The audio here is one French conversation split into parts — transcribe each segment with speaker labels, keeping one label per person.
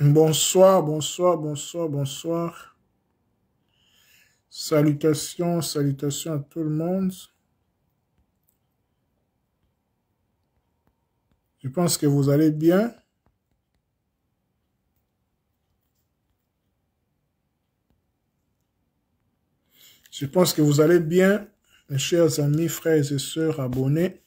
Speaker 1: Bonsoir, bonsoir, bonsoir, bonsoir. Salutations, salutations à tout le monde. Je pense que vous allez bien. Je pense que vous allez bien, mes chers amis, frères et sœurs abonnés.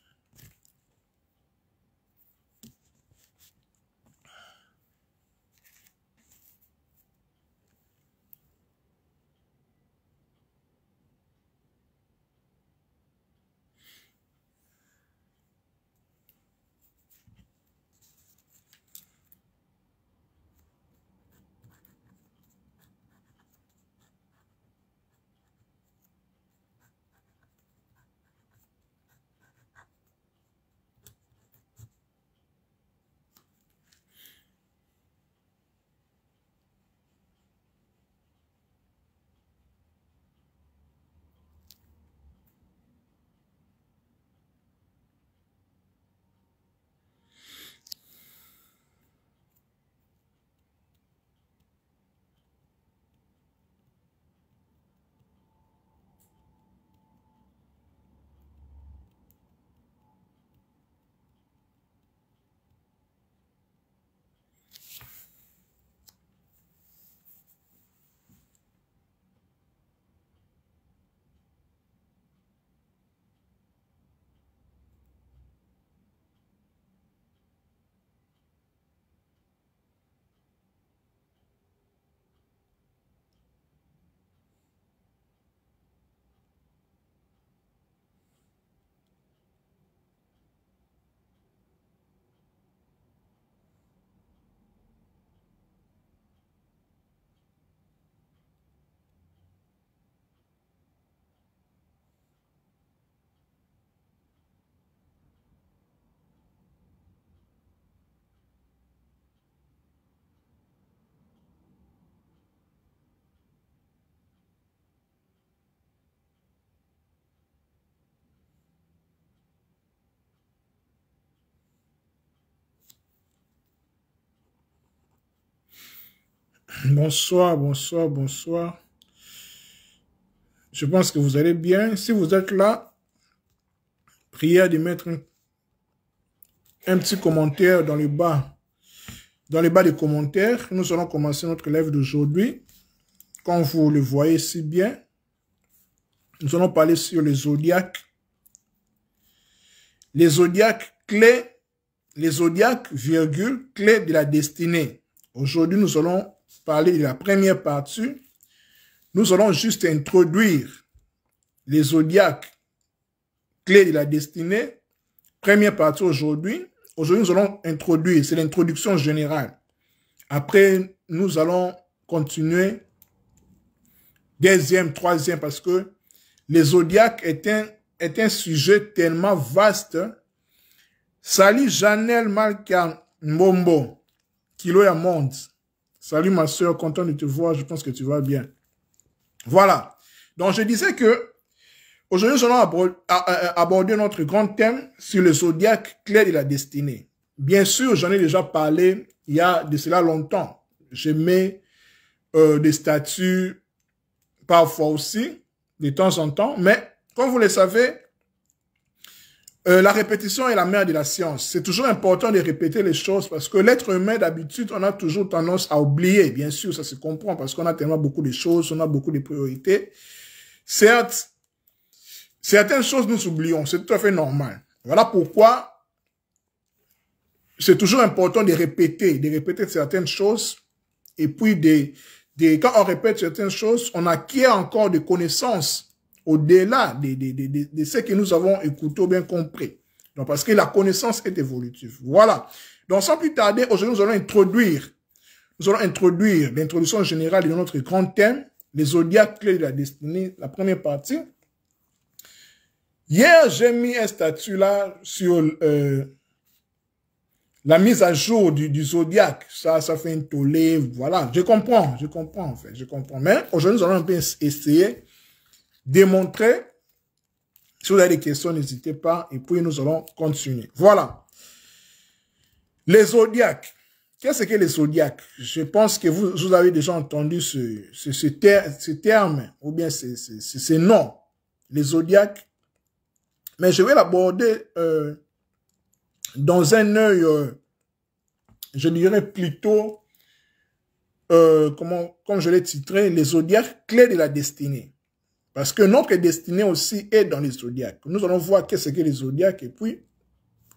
Speaker 1: Bonsoir, bonsoir, bonsoir. Je pense que vous allez bien. Si vous êtes là, priez de mettre un petit commentaire dans le bas. Dans le bas des commentaires, nous allons commencer notre live d'aujourd'hui. Comme vous le voyez si bien, nous allons parler sur les zodiaques. Les zodiaques clés, les zodiaques, virgule, clés de la destinée. Aujourd'hui, nous allons parler de la première partie. Nous allons juste introduire les zodiaques, clés de la destinée. Première partie aujourd'hui. Aujourd'hui, nous allons introduire, c'est l'introduction générale. Après, nous allons continuer deuxième, troisième, parce que les zodiaques est un sujet tellement vaste. Salut Janelle Malkan Mbombo, Kilo ya Monde. Salut ma soeur, content de te voir, je pense que tu vas bien. Voilà. Donc je disais que aujourd'hui nous allons aborder notre grand thème sur le zodiaque clé de la destinée. Bien sûr, j'en ai déjà parlé il y a de cela longtemps. Je mets des statuts parfois aussi, de temps en temps, mais comme vous le savez, la répétition est la mère de la science. C'est toujours important de répéter les choses parce que l'être humain, d'habitude, on a toujours tendance à oublier. Bien sûr, ça se comprend parce qu'on a tellement beaucoup de choses, on a beaucoup de priorités. Certes, certaines choses nous oublions, c'est tout à fait normal. Voilà pourquoi c'est toujours important de répéter certaines choses. Et puis, quand on répète certaines choses, on acquiert encore des connaissances au-delà de ce que nous avons écouté ou bien compris. Donc, parce que la connaissance est évolutive. Voilà. Donc, sans plus tarder, aujourd'hui, nous allons introduire l'introduction générale de notre grand thème, les zodiaques clés de la destinée, la première partie. Hier, j'ai mis un statut là sur la mise à jour du zodiaque. Ça fait un tollé, voilà. Je comprends en fait, je comprends. Mais aujourd'hui, nous allons un peu essayer démontrer. Si vous avez des questions, n'hésitez pas. Et puis, nous allons continuer. Voilà. Les zodiaques. qu'est-ce que les zodiaques? Je pense que vous avez déjà entendu ce terme, ou bien ces noms, les zodiaques. Mais je vais l'aborder dans un œil, je dirais plutôt, comme je l'ai titré, les zodiaques clés de la destinée. Parce que notre destinée aussi est dans les zodiaques. Nous allons voir qu'est-ce que les zodiaques. Et puis,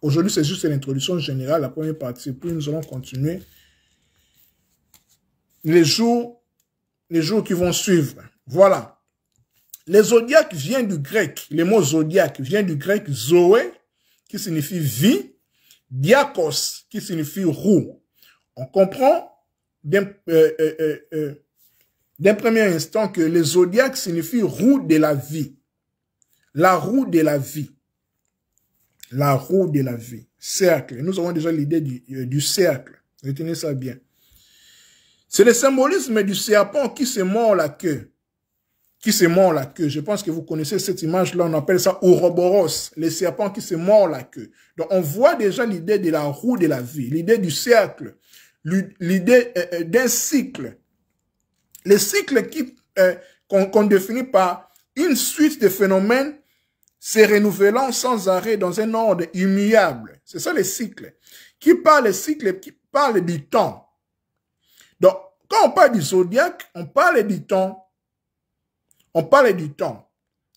Speaker 1: aujourd'hui, c'est juste l'introduction générale, la première partie. Puis, nous allons continuer les jours qui vont suivre. Voilà. Les zodiaques viennent du grec. Le mot zodiaque vient du grec zoé, qui signifie vie, diakos, qui signifie roue. On comprend d'un premier instant que les zodiaques signifient roue de la vie. La roue de la vie. La roue de la vie. Cercle. Nous avons déjà l'idée du cercle. Retenez ça bien. C'est le symbolisme du serpent qui se mord la queue. Qui se mord la queue. Je pense que vous connaissez cette image-là. On appelle ça Ouroboros. Le serpent qui se mord la queue. Donc, on voit déjà l'idée de la roue de la vie. L'idée du cercle. L'idée d'un cycle. Les cycles qu'on définit par une suite de phénomènes se renouvelant sans arrêt dans un ordre immuable. C'est ça les cycles. Qui parle des cycles, qui parle du temps. Donc, quand on parle du zodiaque, on parle du temps. On parle du temps.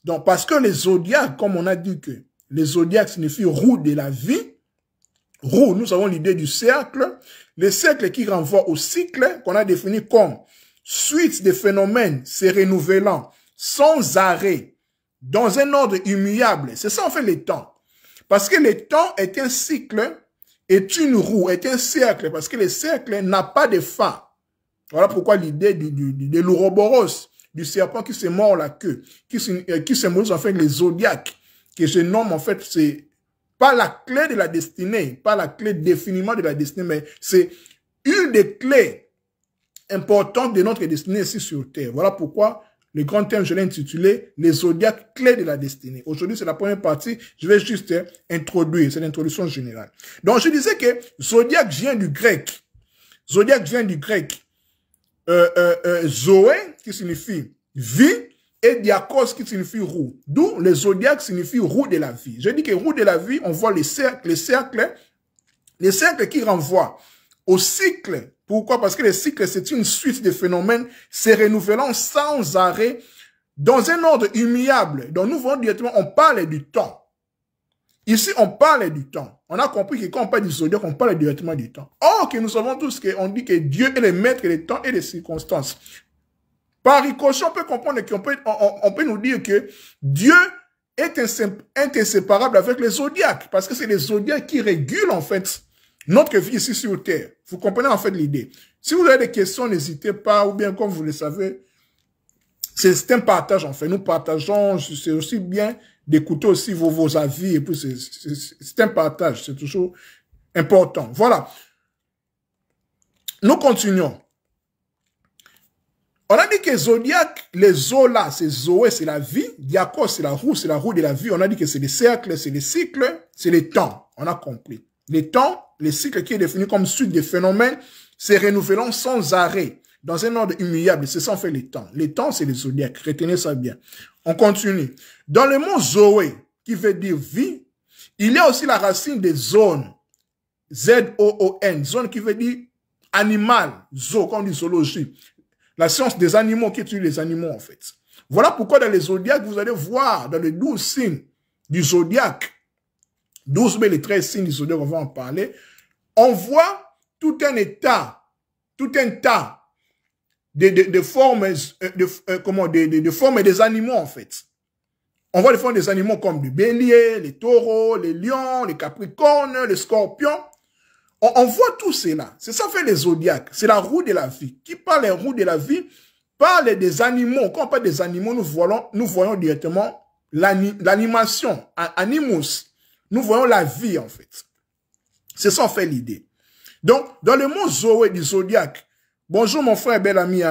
Speaker 1: Donc, parce que les zodiaques, comme on a dit que les zodiaques signifient roue de la vie, roue, nous avons l'idée du cercle, le cercle qui renvoie au cycle qu'on a défini comme suite de phénomènes se renouvelant sans arrêt dans un ordre immuable. C'est ça en fait le temps. Parce que le temps est un cycle, est une roue, est un cercle, parce que le cercle n'a pas de fin. Voilà pourquoi l'idée de l'Ouroboros, du serpent qui se mord la queue, qui symbolise en fait les zodiaques, que je nomme en fait, c'est pas la clé de la destinée, pas la clé définitivement de la destinée, mais c'est une des clés importantes de notre destinée ici sur Terre. Voilà pourquoi le grand thème, je l'ai intitulé « Les zodiaques clés de la destinée ». Aujourd'hui, c'est la première partie. Je vais juste introduire, c'est l'introduction générale. Donc, je disais que zodiaque vient du grec. Zodiaque vient du grec. Zoé, qui signifie vie, et diakos, qui signifie roue. D'où le zodiaque signifie roue de la vie. Je dis que roue de la vie, on voit les cercles qui renvoient au cycle. Pourquoi? Parce que le cycle, c'est une suite de phénomènes se renouvelant sans arrêt dans un ordre immuable. Donc, nous voyons directement, on parle du temps. Ici, on parle du temps. On a compris que quand on parle du zodiaque, on parle directement du temps. Or, que nous savons tous qu'on dit que Dieu est le maître des temps et des circonstances. Par ricochet, on peut comprendre on peut nous dire que Dieu est inséparable avec les zodiaques. Parce que c'est les zodiaques qui régulent, en fait, notre vie ici sur Terre. Vous comprenez en fait l'idée. Si vous avez des questions, n'hésitez pas, ou bien comme vous le savez, c'est un partage en fait. Nous partageons, c'est aussi bien d'écouter aussi vos avis, et puis c'est un partage, c'est toujours important. Voilà. Nous continuons. On a dit que zodiaque, les zola, c'est Zoé, c'est la vie, diakos, c'est la roue de la vie. On a dit que c'est les cercles, c'est les cycles, c'est les temps. On a compris. Les temps, les cycles qui est défini comme suite des phénomènes, c'est renouvelant sans arrêt, dans un ordre immuable. C'est ça en fait les temps. Les temps, c'est les zodiaques. Retenez ça bien. On continue. Dans le mot Zoé, qui veut dire vie, il y a aussi la racine des zones. Z-O-O-N. Zone qui veut dire animal. Zo, comme on dit zoologie. La science des animaux qui étudie les animaux, en fait. Voilà pourquoi dans les zodiaques, vous allez voir dans les 12 signes du zodiaque, 12 mais les 13 signes du zodiaque, on va en parler, on voit tout un tas de formes, de formes des animaux, en fait. On voit les formes des animaux comme le bélier, les taureaux, les lions, les capricornes, les scorpions. On voit tout cela. C'est ça fait les zodiaques. C'est la roue de la vie. Qui parle des roues de la vie parle des animaux. Quand on parle des animaux, nous voyons directement l'animation, animus. Nous voyons la vie, en fait. C'est ça en fait l'idée. Donc, dans le mot Zoé du zodiaque, bonjour mon frère, bel ami,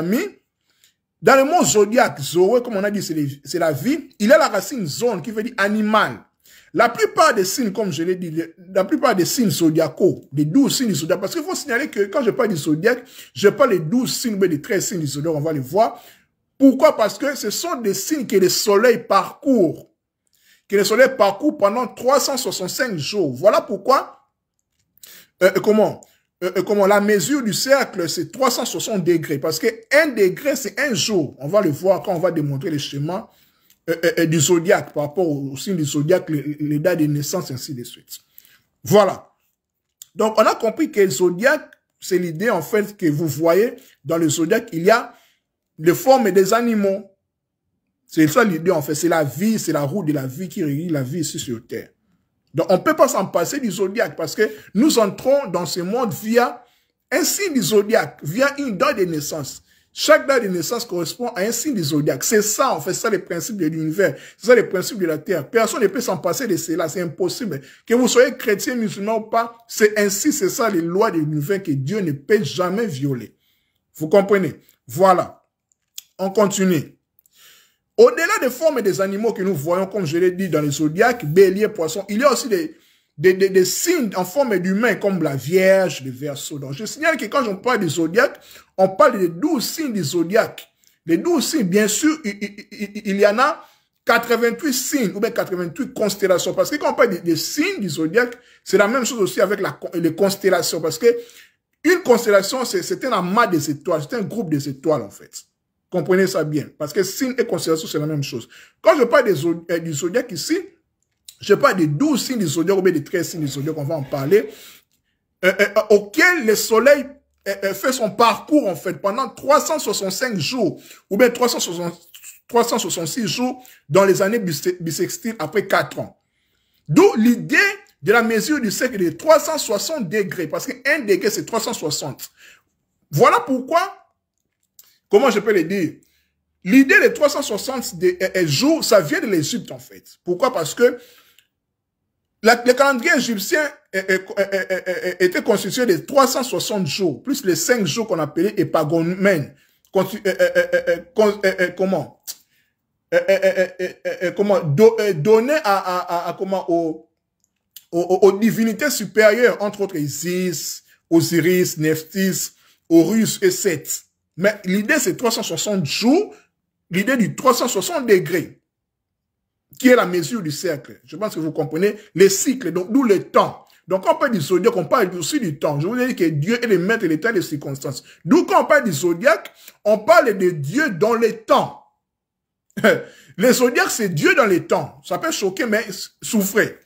Speaker 1: dans le mot zodiaque, Zoé, comme on a dit, c'est la vie. Il y a la racine zone qui veut dire animal. La plupart des signes, comme je l'ai dit, la plupart des signes zodiacaux, des 12 signes du zodiaque, parce qu'il faut signaler que quand je parle du zodiaque, je parle des 12 signes, mais des 13 signes du zodiaque, on va les voir. Pourquoi? Parce que ce sont des signes que le soleil parcourt. Que le soleil parcourt pendant 365 jours. Voilà pourquoi, comment la mesure du cercle, c'est 360 degrés. Parce que 1 degré, c'est 1 jour. On va le voir quand on va démontrer le schéma du zodiaque par rapport au signe du zodiaque, les dates de naissance, ainsi de suite. Voilà. Donc, on a compris que le zodiaque, c'est l'idée, en fait, que vous voyez dans le zodiaque, il y a les formes des animaux. C'est ça l'idée, en fait. C'est la vie, c'est la roue de la vie qui régit la vie ici sur Terre. Donc, on ne peut pas s'en passer du zodiaque parce que nous entrons dans ce monde via un signe du zodiaque, via une date de naissance. Chaque date de naissance correspond à un signe du zodiaque. C'est ça, en fait, c'est ça le principe de l'univers. C'est ça le principe de la Terre. Personne ne peut s'en passer de cela. C'est impossible. Que vous soyez chrétien, musulman ou pas, c'est ainsi, c'est ça les lois de l'univers que Dieu ne peut jamais violer. Vous comprenez? Voilà. On continue. Au-delà des formes des animaux que nous voyons, comme je l'ai dit dans les zodiaques, bélier, poisson, il y a aussi des signes en forme d'humain, comme la Vierge, le Verseau. Donc, je signale que quand on parle du zodiaque, on parle des 12 signes du zodiaque. Les 12 signes, bien sûr, il y en a 88 signes, ou bien 88 constellations. Parce que quand on parle des signes du zodiaque, c'est la même chose aussi avec les constellations. Parce que une constellation, c'est un amas des étoiles, c'est un groupe des étoiles, en fait. Comprenez ça bien. Parce que signe et constellation, c'est la même chose. Quand je parle du zodiaque ici, je parle des 12 signes du zodiaque ou bien des 13 signes du zodiaque, on va en parler, auquel le soleil fait son parcours, en fait, pendant 365 jours, ou bien 366 jours dans les années bissextiles après 4 ans. D'où l'idée de la mesure du cercle de 360 degrés, parce que 1 degré, c'est 360. Voilà pourquoi, comment je peux le dire? L'idée des 360 jours, ça vient de l'Égypte, en fait. Pourquoi? Parce que le calendrier égyptien était constitué de 360 jours, plus les 5 jours qu'on appelait épagomènes. Donné aux divinités supérieures, entre autres Isis, Osiris, Nephthys, Horus et Seth. Mais l'idée, c'est 360 jours, l'idée du 360 degrés, qui est la mesure du cercle. Je pense que vous comprenez les cycles, donc d'où le temps. Donc quand on parle du zodiaque, on parle aussi du temps. Je vous ai dit que Dieu est le maître de l'état des circonstances. D'où quand on parle du zodiaque, on parle de Dieu dans les temps. Le zodiaque, c'est Dieu dans les temps. Ça peut choquer, mais souffrez.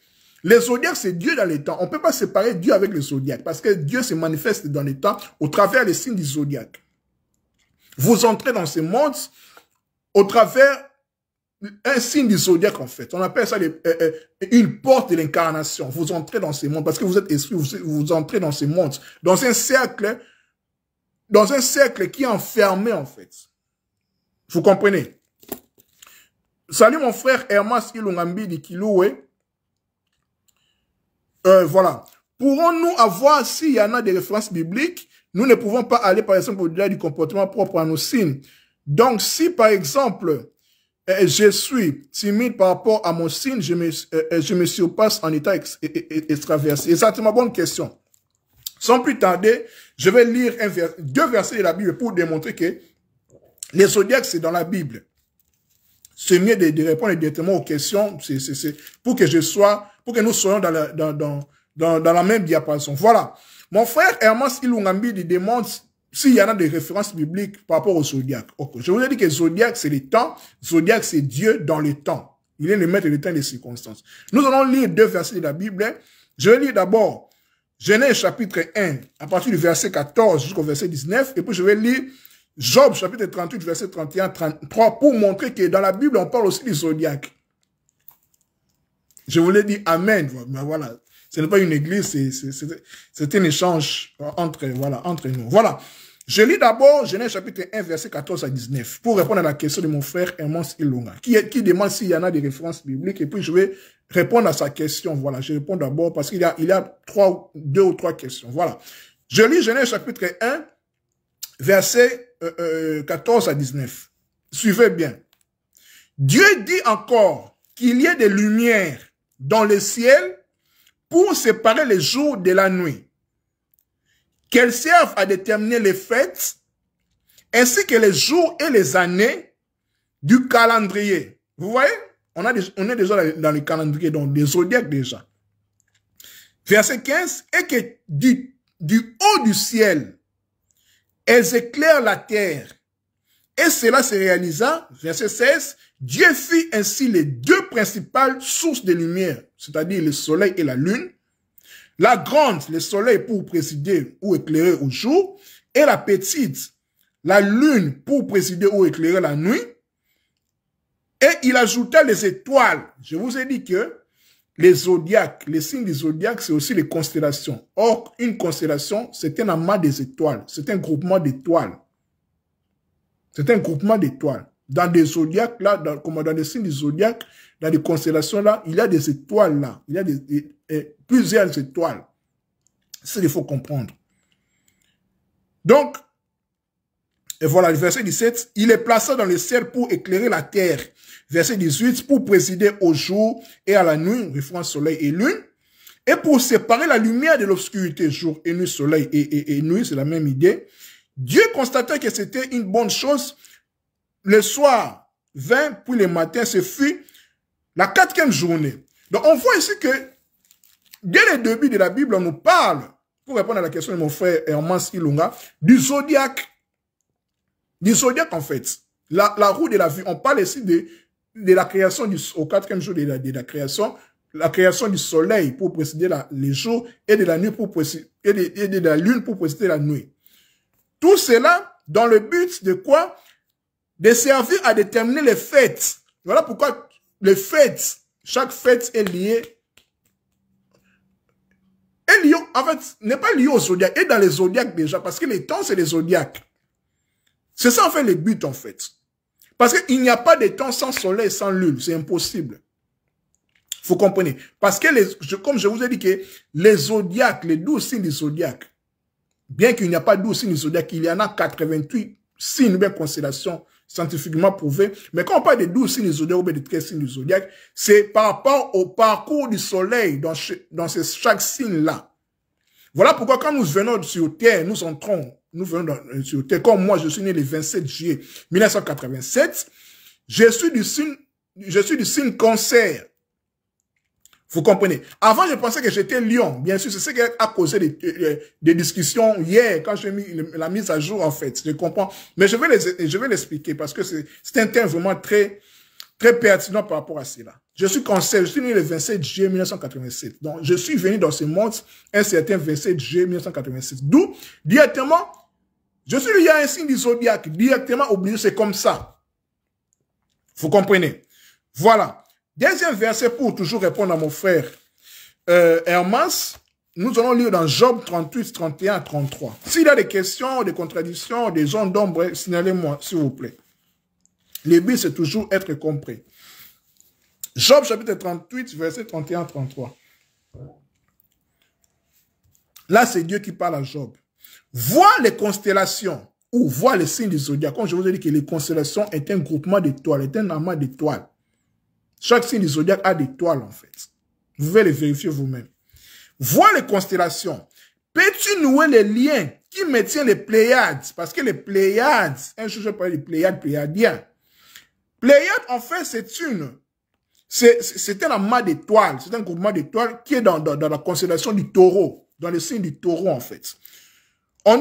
Speaker 1: Le zodiaque, c'est Dieu dans les temps. On ne peut pas séparer Dieu avec le zodiaque, parce que Dieu se manifeste dans les temps au travers des signes du zodiaque. Vous entrez dans ce monde au travers un signe du zodiaque, en fait. On appelle ça une porte de l'incarnation. Vous entrez dans ce monde parce que vous êtes esprit, vous entrez dans ce monde, dans un cercle qui est enfermé, en fait. Vous comprenez? Salut mon frère Hermas Ilungambi de Kiloué. Voilà. Pourrons-nous avoir, s'il y en a des références bibliques, nous ne pouvons pas aller, par exemple, au-delà du comportement propre à nos signes. Donc, si, par exemple, je suis timide par rapport à mon signe, je me surpasse en état extraversé. Exactement, bonne question. Sans plus tarder, je vais lire deux versets de la Bible pour démontrer que les zodiaques, c'est dans la Bible. C'est mieux de répondre directement aux questions, pour que nous soyons dans la même diapason. Voilà. Mon frère Hermas Ilungambi demande s'il y en a des références bibliques par rapport au zodiaque. Okay. Je vous ai dit que zodiaque, c'est le temps. Zodiaque, c'est Dieu dans le temps. Il est le maître du temps et des circonstances. Nous allons lire deux versets de la Bible. Je vais lire d'abord Genèse chapitre 1, à partir du verset 14 jusqu'au verset 19. Et puis je vais lire Job chapitre 38, verset 31-33, pour montrer que dans la Bible, on parle aussi du zodiaque. Je vous l'ai dit, Amen. Mais voilà. Ce n'est pas une église, c'est un échange entre nous. Voilà. Je lis d'abord Genèse chapitre 1, verset 14 à 19, pour répondre à la question de mon frère Hermas Ilunga, qui demande s'il y en a des références bibliques, et puis je vais répondre à sa question. Voilà, je réponds d'abord parce qu'il y a deux ou trois questions. Voilà. Je lis Genèse chapitre 1, verset 14 à 19. Suivez bien. Dieu dit encore qu'il y ait des lumières dans le ciel pour séparer les jours de la nuit, qu'elles servent à déterminer les fêtes, ainsi que les jours et les années du calendrier. Vous voyez, on est déjà dans le calendrier, donc des zodiaques déjà. Verset 15, et que du haut du ciel, elles éclairent la terre. Et cela se réalisa, verset 16, Dieu fit ainsi les deux principales sources de lumière, c'est-à-dire le soleil et la lune. La grande, le soleil pour présider ou éclairer au jour, et la petite, la lune pour présider ou éclairer la nuit. Et il ajouta les étoiles. Je vous ai dit que les zodiaques, les signes des zodiaques, c'est aussi les constellations. Or, une constellation, c'est un amas des étoiles. C'est un groupement d'étoiles. C'est un groupement d'étoiles. Dans des zodiaques, là, comme dans les signes des zodiaques, dans les constellations, là, il y a des étoiles, là. Il y a plusieurs étoiles. C'est ce qu'il faut comprendre. Donc, et voilà, le verset 17, il est placé dans le ciel pour éclairer la terre. Verset 18, pour présider au jour et à la nuit, référence soleil et lune, et pour séparer la lumière de l'obscurité, jour et nuit, soleil et nuit, c'est la même idée. Dieu constatait que c'était une bonne chose. Le soir vint, puis le matin, ce fut la 4e journée. Donc, on voit ici que, dès le début de la Bible, on nous parle, pour répondre à la question de mon frère Hermance Ilunga, du zodiaque. Du zodiaque, en fait. La roue de la vie. On parle ici de la création au 4e jour de la création du soleil pour précéder les jours et de la nuit pour précéder, et de la lune pour précéder la nuit. Tout cela dans le but de quoi? De servir à déterminer les fêtes. Voilà pourquoi les fêtes, chaque fête est liée. En fait, n'est pas liée au zodiaque, et dans les zodiaques déjà, parce que les temps, c'est les zodiaques. C'est ça, en fait, le but, en fait. Parce qu'il n'y a pas de temps sans soleil, sans lune. C'est impossible. Vous comprenez? Parce que, comme je vous ai dit que les zodiaques, les 12 signes du zodiaque, bien qu'il n'y a pas 12 signes du zodiaque, il y en a 88 signes ou constellations scientifiquement prouvées. Mais quand on parle de 12 signes du zodiaque ou de 13 signes du zodiaque, c'est par rapport au parcours du soleil dans chaque signe-là. Voilà pourquoi quand nous venons sur Terre, nous venons sur Terre, comme moi, je suis né le 27 juillet 1987, je suis du signe Cancer. Vous comprenez? Avant, je pensais que j'étais Lion. Bien sûr, c'est ce qui a causé des discussions hier, quand j'ai mis la mise à jour, en fait. Je comprends. Mais je vais l'expliquer parce que c'est un thème vraiment très, très pertinent par rapport à cela. Je suis Cancer. Je suis né le 27 juillet 1987. Donc, je suis venu dans ce monde un certain 27 juillet 1987. D'où, directement, je suis lié à un signe du zodiaque. Directement obligé, c'est comme ça. Vous comprenez? Voilà. Deuxième verset pour toujours répondre à mon frère Hermas, nous allons lire dans Job 38, 31, 33. S'il y a des questions, des contradictions, des zones d'ombre, signalez-moi, s'il vous plaît. Le but, c'est toujours être compris. Job chapitre 38, verset 31, 33. Là, c'est Dieu qui parle à Job. Vois les constellations, ou vois les signes du zodiaque. Comme je vous ai dit que les constellations est un groupement d'étoiles, est un amas d'étoiles. Chaque signe du zodiaque a des toiles, en fait. Vous pouvez les vérifier vous-même. Vois les constellations. Peux-tu nouer les liens qui maintiennent les Pléiades? Parce que les Pléiades, un jour je parlais des Pléiadiens. Pléiades, en fait, c'est un amas d'étoiles. C'est un groupement d'étoiles qui est dans la constellation du taureau. Dans le signe du taureau, en fait. On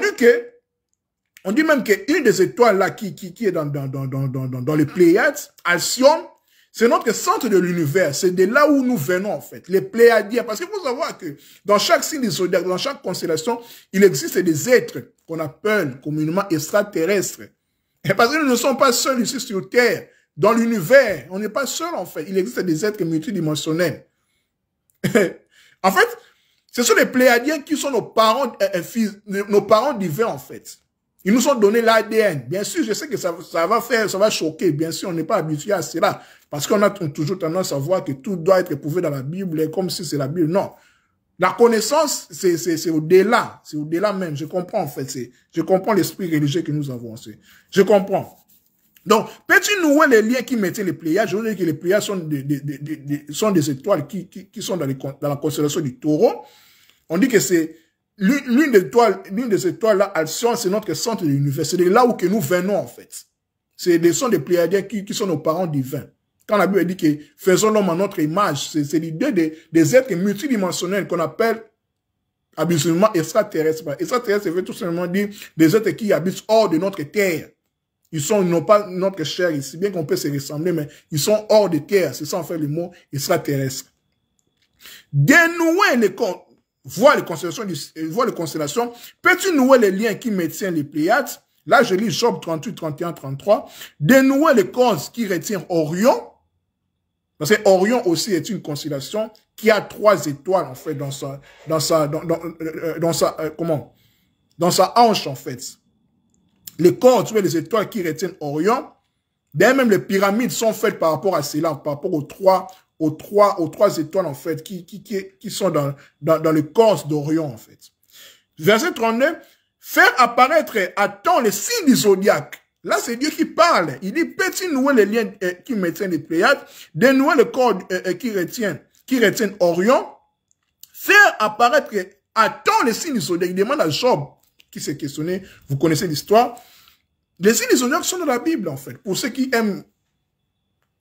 Speaker 1: dit même qu'une des étoiles là qui est dans les Pléiades, Alcyone, c'est notre centre de l'univers. C'est de là où nous venons, en fait. Les Pléiadiens. Parce qu'il faut savoir que dans chaque signe du zodiaque, dans chaque constellation, il existe des êtres qu'on appelle communément extraterrestres. Et parce que nous ne sommes pas seuls ici sur Terre. Dans l'univers, on n'est pas seuls, en fait. Il existe des êtres multidimensionnels. En fait, ce sont les Pléiadiens qui sont nos parents divins, en fait. Ils nous ont donné l'ADN. Bien sûr, je sais que ça va choquer. Bien sûr, on n'est pas habitué à cela. Parce qu'on a toujours tendance à voir que tout doit être prouvé dans la Bible, comme si c'est la Bible. Non. La connaissance, c'est au-delà. C'est au-delà même. Je comprends, en fait. Je comprends l'esprit religieux que nous avons. Je comprends. Donc, peux-tu nouer les liens qui maintiennent les Pléiades? Je veux dire que les Pléiades sont des étoiles qui sont dans la constellation du Taureau. On dit que c'est l'une des étoiles là, Alcyon, c'est notre centre de l'univers. C'est de là où que nous venons, en fait. Sont des Pléiadiens qui sont nos parents divins. Quand la Bible dit que faisons l'homme à notre image, c'est l'idée des êtres multidimensionnels qu'on appelle habituellement extraterrestres. Extraterrestres, ça veut tout simplement dire des êtres qui habitent hors de notre terre. Ils n'ont pas notre chair ici, bien qu'on peut se ressembler, mais ils sont hors de terre. C'est ça, en fait, le mot extraterrestre. Dénouer voir les constellations. Peux-tu nouer les liens qui maintiennent les Pléiades? Là, je lis Job 38, 31, 33. Dénouer les causes qui retiennent Orion. Parce que Orion aussi est une constellation qui a 3 étoiles, en fait, dans sa hanche, en fait. Les cordes, tu vois, les étoiles qui retiennent Orion. D'ailleurs, même les pyramides sont faites par rapport à cela, par rapport aux trois étoiles, en fait, qui sont dans le corps d'Orion, en fait. Verset 39. Faire apparaître à temps les signes du zodiaque. Là, c'est Dieu qui parle. Il dit, peux-tu nouer les liens qui maintiennent les Pléiades, dénouer le corps qui retiennent Orion, faire apparaître à temps les signes du zodiaque. Il demande à Job, qui s'est questionné, vous connaissez l'histoire. Les signes du zodiaque sont dans la Bible, en fait. Pour ceux qui aiment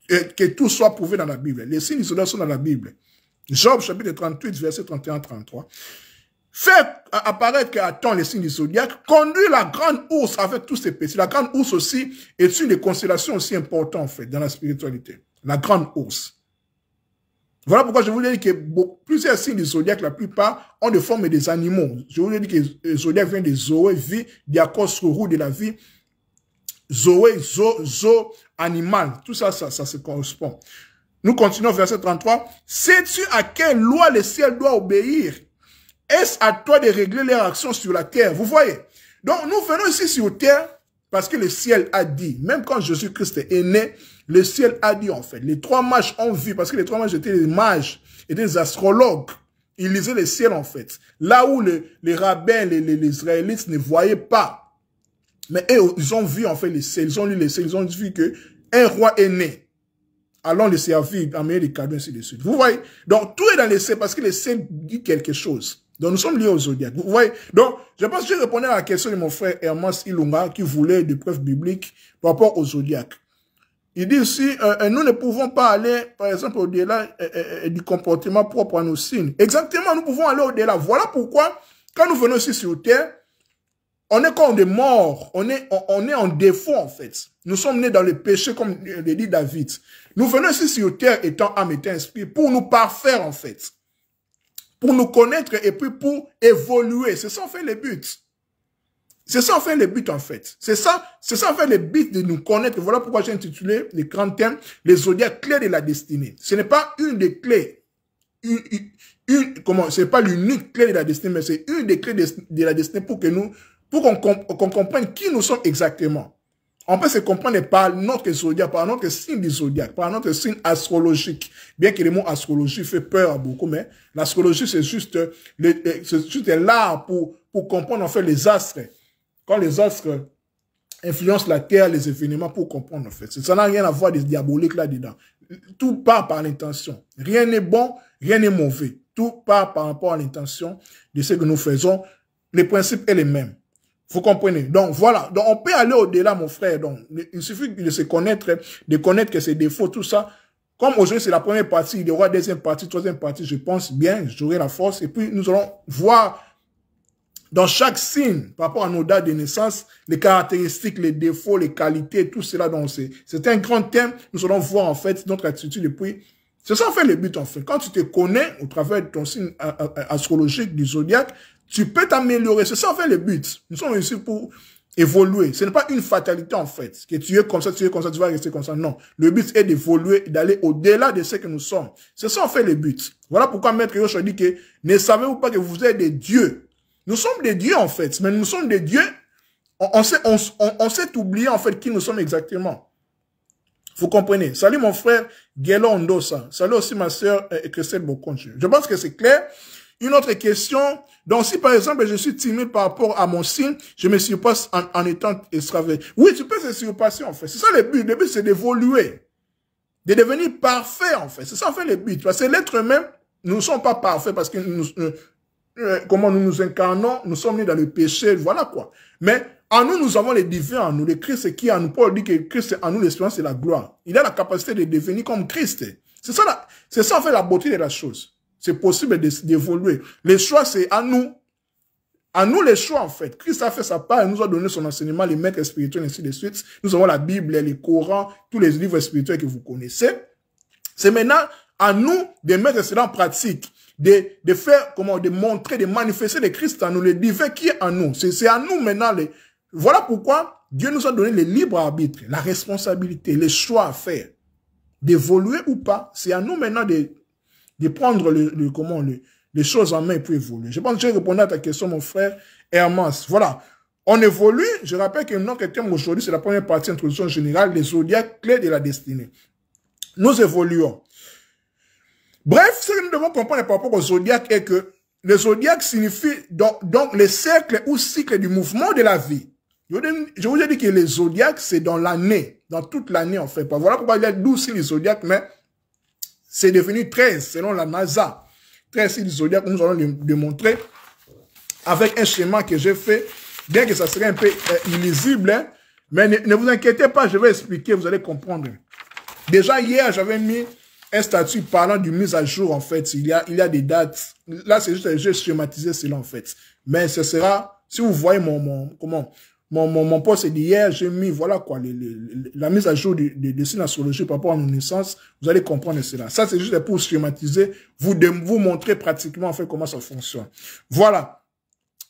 Speaker 1: que tout soit prouvé dans la Bible. Les signes du zodiaque sont dans la Bible. Job, chapitre 38, verset 31-33. Faire apparaître à temps les signes du zodiaque, conduire la grande ours avec tous ses petits. La grande ours aussi est une des constellations aussi importantes, en fait, dans la spiritualité. La grande ours. Voilà pourquoi je vous ai dit que plusieurs signes du zodiaque, la plupart, ont des formes des animaux. Je vous ai dit que le zodiaque vient de Zoé, vie, diakos, roue de la vie. Zoé, zo, animal. Tout ça, ça se correspond. Nous continuons, verset 33. Sais-tu à quelle loi le ciel doit obéir? Est-ce à toi de régler leurs actions sur la terre? Vous voyez? Donc, nous venons ici sur terre parce que le ciel a dit. Même quand Jésus-Christ est né, le ciel a dit, en fait. Les 3 mages ont vu, parce que les 3 mages étaient des mages et des astrologues. Ils lisaient le ciel, en fait. Là où les rabbins, les Israélites ne voyaient pas. Mais eux, ils ont vu, en fait, le ciel. Ils ont lu le ciel. Ils ont vu que un roi est né. Allons le servir, amener des cadeaux, ainsi de suite. Vous voyez? Donc, tout est dans le ciel parce que le ciel dit quelque chose. Donc, nous sommes liés au zodiaque. Vous voyez? Donc, je pense que je répondais à la question de mon frère Hermas Ilunga qui voulait des preuves bibliques par rapport au zodiaque. Il dit ici, nous ne pouvons pas aller, par exemple, au-delà du comportement propre à nos signes. Exactement, nous pouvons aller au-delà. Voilà pourquoi, quand nous venons ici sur terre, on est comme des morts. On est en défaut, en fait. Nous sommes nés dans le péché, comme le dit David. Nous venons ici sur terre étant âme, étant esprit, pour nous parfaire, en fait. Pour nous connaître et puis pour évoluer. C'est ça, en fait, le but. C'est ça, en fait, le but, en fait. C'est ça, en fait, le but de nous connaître. Voilà pourquoi j'ai intitulé les grands thèmes, les zodiaques clés de la destinée. Ce n'est pas une des clés, c'est pas l'unique clé de la destinée, mais c'est une des clés de la destinée pour qu'on comprenne qui nous sommes exactement. On peut se comprendre par notre zodiaque, par notre signe du zodiaque, par notre signe astrologique. Bien que le mot astrologie fait peur à beaucoup, mais l'astrologie, c'est juste l'art pour comprendre, en fait, les astres. Quand les astres influencent la terre, les événements, pour comprendre, en fait. Ça n'a rien à voir des diaboliques là-dedans. Tout part par l'intention. Rien n'est bon, rien n'est mauvais. Tout part par rapport à l'intention de ce que nous faisons. Le principe est le même. Vous comprenez? Donc, voilà. Donc, on peut aller au-delà, mon frère. Donc, il suffit de se connaître, de connaître que ses défauts, tout ça. Comme aujourd'hui, c'est la première partie, il y aura deuxième partie, troisième partie, je pense bien, j'aurai la force. Et puis, nous allons voir dans chaque signe, par rapport à nos dates de naissance, les caractéristiques, les défauts, les qualités, tout cela. Donc, c'est un grand thème. Nous allons voir, en fait, notre attitude. Et puis, c'est ça, en fait, le but, en fait. Quand tu te connais, au travers de ton signe astrologique du zodiaque, tu peux t'améliorer. C'est ça, en fait, le but. Nous sommes ici pour évoluer. Ce n'est pas une fatalité, en fait. Que tu es comme ça, tu vas rester comme ça. Non. Le but est d'évoluer, d'aller au-delà de ce que nous sommes. C'est ça, en fait, le but. Voilà pourquoi Maître Yosh dit que ne savez-vous pas que vous êtes des dieux? Nous sommes des dieux, en fait. Mais nous sommes des dieux. On s'est oublié, en fait, qui nous sommes exactement. Vous comprenez? Salut, mon frère Guélo Ondosa. Salut aussi, ma sœur Christelle Bokonche. Je pense que c'est clair. Une autre question, donc si par exemple je suis timide par rapport à mon signe, je me surpasse en étant extraverti. Oui, tu peux se surpasser en fait. C'est ça le but. Le but c'est d'évoluer, de devenir parfait en fait. C'est ça en fait le but. Parce que l'être humain, nous ne sommes pas parfaits parce que comment nous nous incarnons, nous sommes nés dans le péché, voilà quoi. Mais en nous, nous avons les divins en nous, le Christ qui est en nous. Paul dit que Christ est en nous, l'espérance et la gloire. Il a la capacité de devenir comme Christ. C'est ça en fait la beauté de la chose. C'est possible d'évoluer. Les choix, c'est à nous. À nous les choix, en fait. Christ a fait sa part, il nous a donné son enseignement, les maîtres spirituels, ainsi de suite. Nous avons la Bible, les Corans, tous les livres spirituels que vous connaissez. C'est maintenant à nous de mettre cela en pratique, de faire, de montrer, de manifester le Christ en nous, le divin qui est en nous. C'est à nous maintenant. Voilà pourquoi Dieu nous a donné le libre arbitre, la responsabilité, les choix à faire. D'évoluer ou pas, c'est à nous maintenant de prendre les choses en main pour évoluer. Je pense que j'ai répondu à ta question, mon frère Hermas. Voilà. On évolue. Je rappelle que notre thème aujourd'hui, c'est la première partie introduction générale, les zodiacs, clés de la destinée. Nous évoluons. Bref, ce que nous devons comprendre par rapport au zodiac est que le zodiac signifie donc les cercles ou cycles du mouvement de la vie. Je vous ai dit que les zodiacs, c'est dans l'année, dans toute l'année en fait. Voilà pourquoi il y a 12 signes du zodiac, mais c'est devenu 13 selon la NASA. 13 signes du zodiac, nous allons le démontrer avec un schéma que j'ai fait, bien que ça serait un peu illisible, hein, mais ne vous inquiétez pas, je vais expliquer, vous allez comprendre. Déjà hier, j'avais mis un statut parlant du mise à jour en fait. Il y a des dates. Là, c'est juste j'ai schématisé cela en fait. Mais ce sera, si vous voyez mon post d'hier, j'ai mis, voilà quoi, la mise à jour des signes astrologiques par rapport à nos naissances, vous allez comprendre cela. Ça, c'est juste pour schématiser, vous montrer pratiquement, en fait, comment ça fonctionne. Voilà.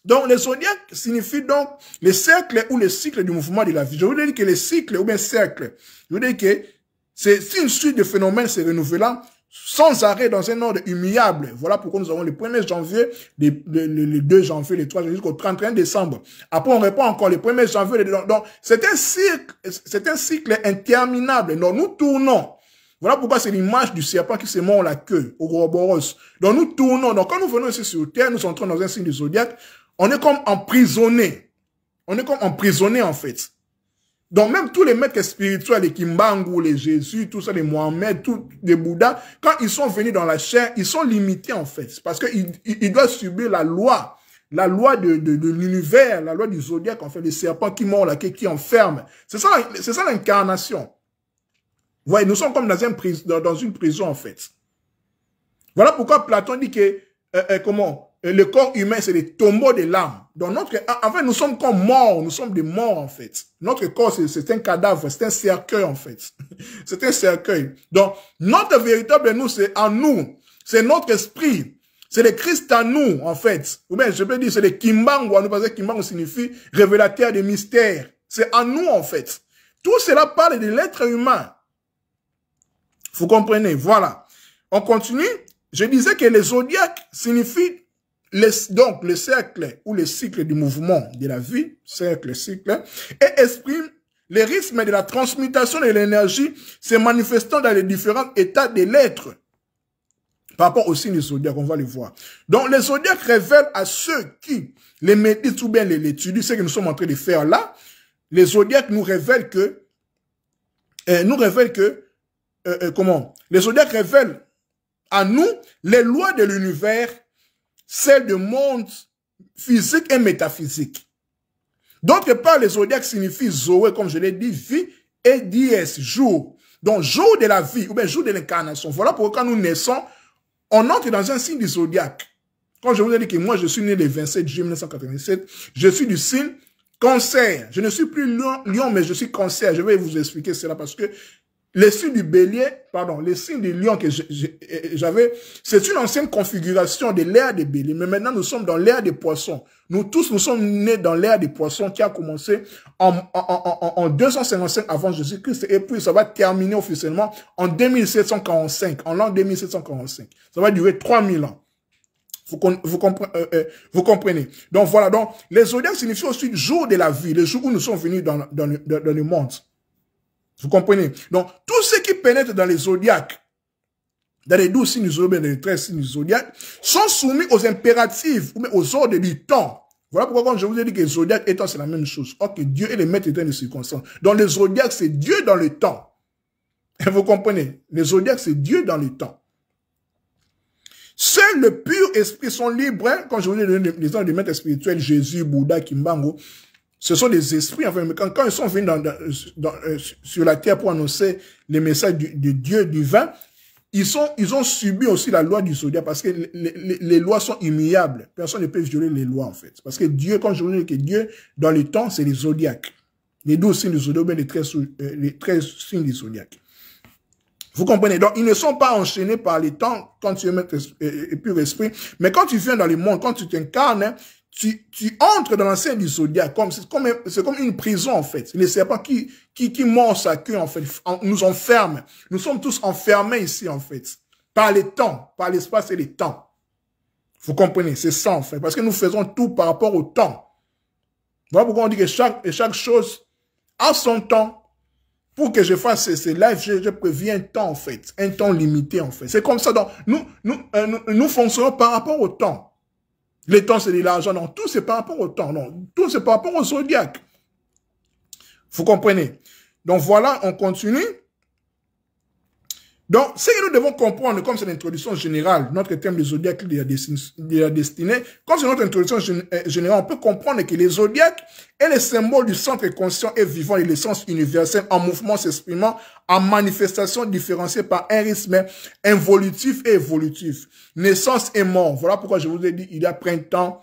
Speaker 1: Donc, les zodiacs signifient donc les cercles ou les cycles du mouvement de la vie. Je vous dis que les cycles ou bien cercles, je vous dis que c'est une suite de phénomènes se renouvelant sans arrêt dans un ordre immuable. Voilà pourquoi nous avons le 1er janvier, le 2 janvier, le 3 janvier jusqu'au 31 décembre. Après, on répond encore le 1er janvier. Donc, c'est un cycle interminable. Donc, nous tournons. Voilà pourquoi c'est l'image du serpent qui se mord la queue, au Ouroboros. Donc, nous tournons. Donc, quand nous venons ici sur Terre, nous entrons dans un signe du zodiaque, on est comme emprisonné. On est comme emprisonné, en fait. Donc, même tous les maîtres spirituels, les Kimbangu, les Jésus, tout ça, les Mohamed, tous les Bouddhas, quand ils sont venus dans la chair, ils sont limités, en fait. Parce qu'ils doivent subir la loi de l'univers, la loi du zodiaque, en fait, les serpents qui mordent la queue, qui enferment. C'est ça l'incarnation. Vous voyez, nous sommes comme dans une prison, en fait. Voilà pourquoi Platon dit que, le corps humain, c'est les tombeaux de l'âme. Donc, en fait, nous sommes comme morts. Nous sommes des morts, en fait. Notre corps, c'est un cadavre. C'est un cercueil, en fait. C'est un cercueil. Donc, notre véritable nous, c'est en nous. C'est notre esprit. C'est le Christ en nous, en fait. Ou bien, je peux dire, c'est le Kimbangu en nous, parce que Kimbangu signifie révélateur des mystères. C'est en nous, en fait. Tout cela parle de l'être humain. Vous comprenez? Voilà. On continue. Je disais que les zodiaques signifient donc le cercle ou le cycle du mouvement de la vie, cercle, cycle, et exprime les rythmes de la transmutation de l'énergie se manifestant dans les différents états de l'être. Par rapport au signe du zodiaque, on va le voir. Donc, les zodiaques révèlent à ceux qui les méditent ou bien l'étudient, ce que nous sommes en train de faire là, les zodiaques nous révèlent que, les zodiaques révèlent à nous les lois de l'univers, celles du monde physique et métaphysique. D'autre part, les zodiaques signifient Zoé, comme je l'ai dit, vie, et dies, jour. Donc, jour de la vie, ou bien jour de l'incarnation. Voilà pourquoi quand nous naissons, on entre dans un signe du zodiaque. Quand je vous ai dit que moi, je suis né le 27 juillet 1987, je suis du signe Cancer. Je ne suis plus lion, mais je suis Cancer. Je vais vous expliquer cela parce que les signes du bélier, pardon, les signes du lion que j'avais, c'est une ancienne configuration de l'ère des béliers. Mais maintenant, nous sommes dans l'ère des poissons. Nous tous, nous sommes nés dans l'ère des poissons qui a commencé en 255 avant Jésus-Christ. Et puis, ça va terminer officiellement en 2745, en l'an 2745. Ça va durer 3000 ans. Vous comprenez. Donc, voilà. Donc, les zodiaques signifient aussi le jour de la vie, le jour où nous sommes venus dans le monde. Vous comprenez? Donc, tous ceux qui pénètrent dans les zodiaques, dans les 12 signes du zodiaque, dans les 13 signes du zodiaque, sont soumis aux impératifs ou aux ordres du temps. Voilà pourquoi quand je vous ai dit que le zodiaque et le temps, c'est la même chose. Or que Dieu est le maître éternel de circonstances. Dans le zodiaque, c'est Dieu dans le temps. Et vous comprenez? Le zodiaque, c'est Dieu dans le temps. Seuls le pur esprit sont libres, hein, quand je vous ai donné les gens des maîtres spirituels, Jésus, Bouddha, Kimbango, ce sont des esprits, enfin, mais quand ils sont venus sur la terre pour annoncer les messages de Dieu divin, ils ont subi aussi la loi du zodiaque parce que les lois sont immuables. Personne ne peut violer les lois, en fait. Parce que Dieu, quand je vous dis que Dieu, dans le temps, c'est les zodiaques. Les 12 signes du zodiaque, les 13 signes du zodiaque. Vous comprenez? Donc, ils ne sont pas enchaînés par les temps quand tu es maître et pur esprit. Mais quand tu viens dans le monde, quand tu t'incarnes, hein, tu entres dans l'ancien du zodiaque. C'est comme une prison, en fait. Les serpents qui mordent sa queue, en fait, nous enferment. Nous sommes tous enfermés ici, en fait. Par les temps, par l'espace et les temps. Vous comprenez? C'est ça, en fait. Parce que nous faisons tout par rapport au temps. Voilà pourquoi on dit que chaque chose a son temps. Pour que je fasse ces lives, je préviens un temps, en fait. Un temps limité, en fait. C'est comme ça. Donc, nous fonctionnons par rapport au temps. Le temps, c'est de l'argent. Non, tout, c'est par rapport au temps. Non, tout, c'est par rapport au zodiaque. Vous comprenez? Donc, voilà, on continue. Donc, ce que nous devons comprendre, comme c'est l'introduction générale, notre thème du zodiaque de la destinée, comme c'est notre introduction générale, on peut comprendre que les zodiaques est le symbole du centre conscient et vivant de l'essence universelle en mouvement s'exprimant en manifestation différenciée par un rythme involutif et évolutif. Naissance et mort. Voilà pourquoi je vous ai dit, il y a printemps,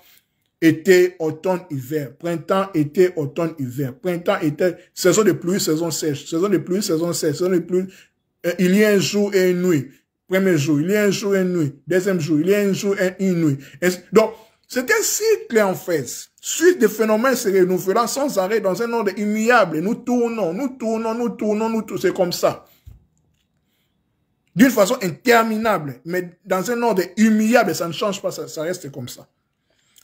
Speaker 1: été, automne, hiver. Printemps, été, automne, hiver. Printemps, été, saison de pluie, saison sèche. Saison de pluie, saison sèche. Saison de pluie, il y a un jour et une nuit. Premier jour, il y a un jour et une nuit. Deuxième jour, il y a un jour et une nuit. Donc, c'est un cycle, en fait. Suite de phénomènes se renouvelant sans arrêt dans un ordre immuable. Nous tournons, nous tournons, nous tournons, nous tournons. C'est comme ça. D'une façon interminable. Mais dans un ordre immuable, ça ne change pas, ça reste comme ça.